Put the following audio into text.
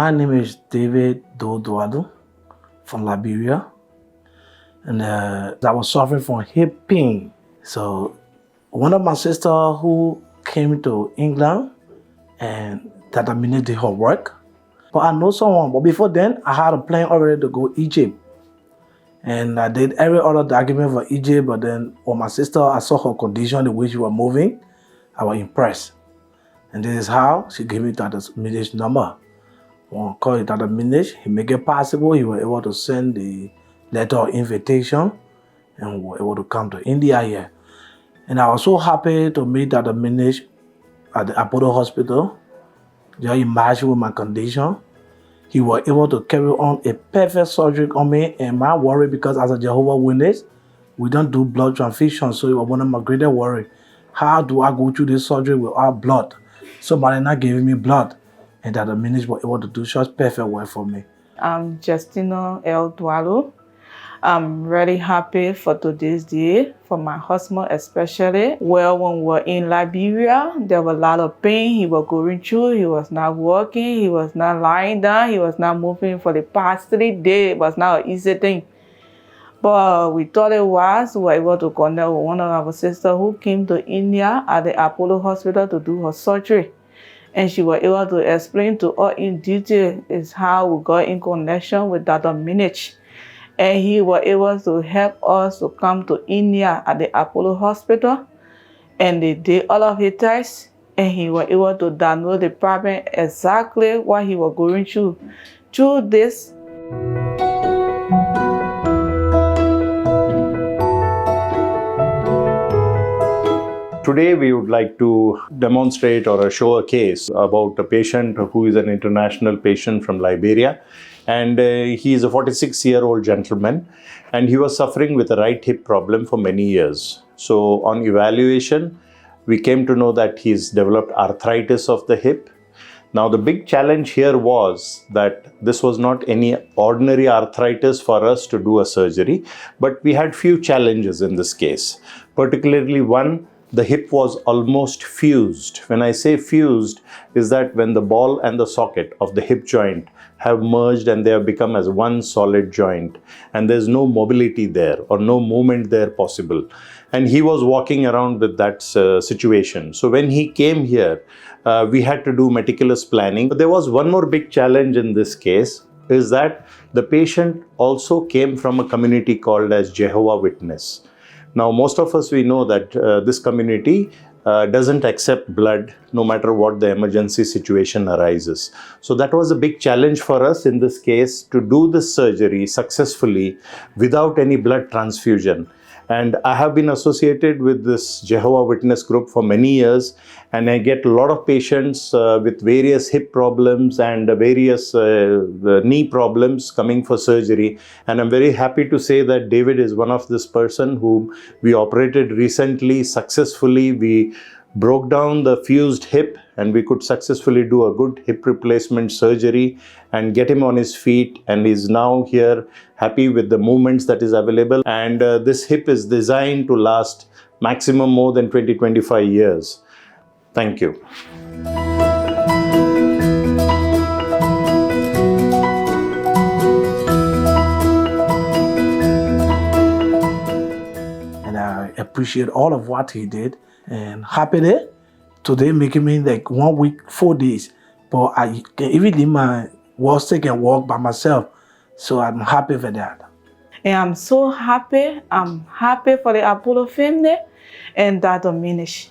My name is David Dualu from Liberia, and I was suffering from hip pain. So one of my sisters who came to England and that did her work. But I know someone, but before then, I had a plan already to go Egypt. And I did every other document for Egypt, but then when my sister, I saw her condition, the way she was moving, I was impressed. And this is how she gave me Dr. Minish's number. When I called Dr. Minish, he made it possible. He was able to send the letter of invitation and we were able to come to India here. And I was so happy to meet Dr. Minish at the Apollo Hospital. Just imagine with my condition. He was able to carry on a perfect surgery on me, and my worry, because as a Jehovah Witness, we don't do blood transfusion, so it was one of my greatest worry. How do I go through this surgery without blood? Somebody not giving me blood, and that the minister was able to do such perfect work for me. I'm Justina L. Dualu. I'm really happy for today's day, for my husband especially. Well, when we were in Liberia, there was a lot of pain he was going through. He was not walking, he was not lying down, he was not moving for the past 3 days. It was not an easy thing. But we thought it was. We were able to connect with one of our sisters who came to India at the Apollo Hospital to do her surgery. And she was able to explain to us in detail is how we got in connection with Dr. Minish. And he was able to help us to come to India at the Apollo Hospital. And they did all of his tests. And he was able to diagnose the problem exactly what he was going through. Through this, today we would like to demonstrate or show a case about a patient who is an international patient from Liberia. And he is a 46-year-old gentleman, and he was suffering with a right hip problem for many years. So on evaluation, we came to know that he's developed arthritis of the hip. Now the big challenge here was that this was not any ordinary arthritis for us to do a surgery, but we had few challenges in this case. Particularly one, the hip was almost fused. When I say fused, is that when the ball and the socket of the hip joint have merged and they have become as one solid joint, and there's no mobility there or no movement there possible. And he was walking around with that situation. So when he came here, we had to do meticulous planning. But there was one more big challenge in this case, is that the patient also came from a community called as Jehovah Witness. Now, most of us, we know that this community doesn't accept blood no matter what the emergency situation arises. So that was a big challenge for us in this case to do this surgery successfully without any blood transfusion. And I have been associated with this Jehovah Witness group for many years, and I get a lot of patients with various hip problems and various knee problems coming for surgery. And I'm very happy to say that David is one of this person whom we operated recently successfully. We broke down the fused hip and we could successfully do a good hip replacement surgery and get him on his feet, and he's now here happy with the movements that is available. And this hip is designed to last maximum more than 20-25 years. Thank you. And I appreciate all of what he did. And happily, today making me like 1 week, 4 days. But I can even leave my work stick and walk by myself. So I'm happy for that. and I'm so happy. I'm happy for the Apollo family and Dr. Minish.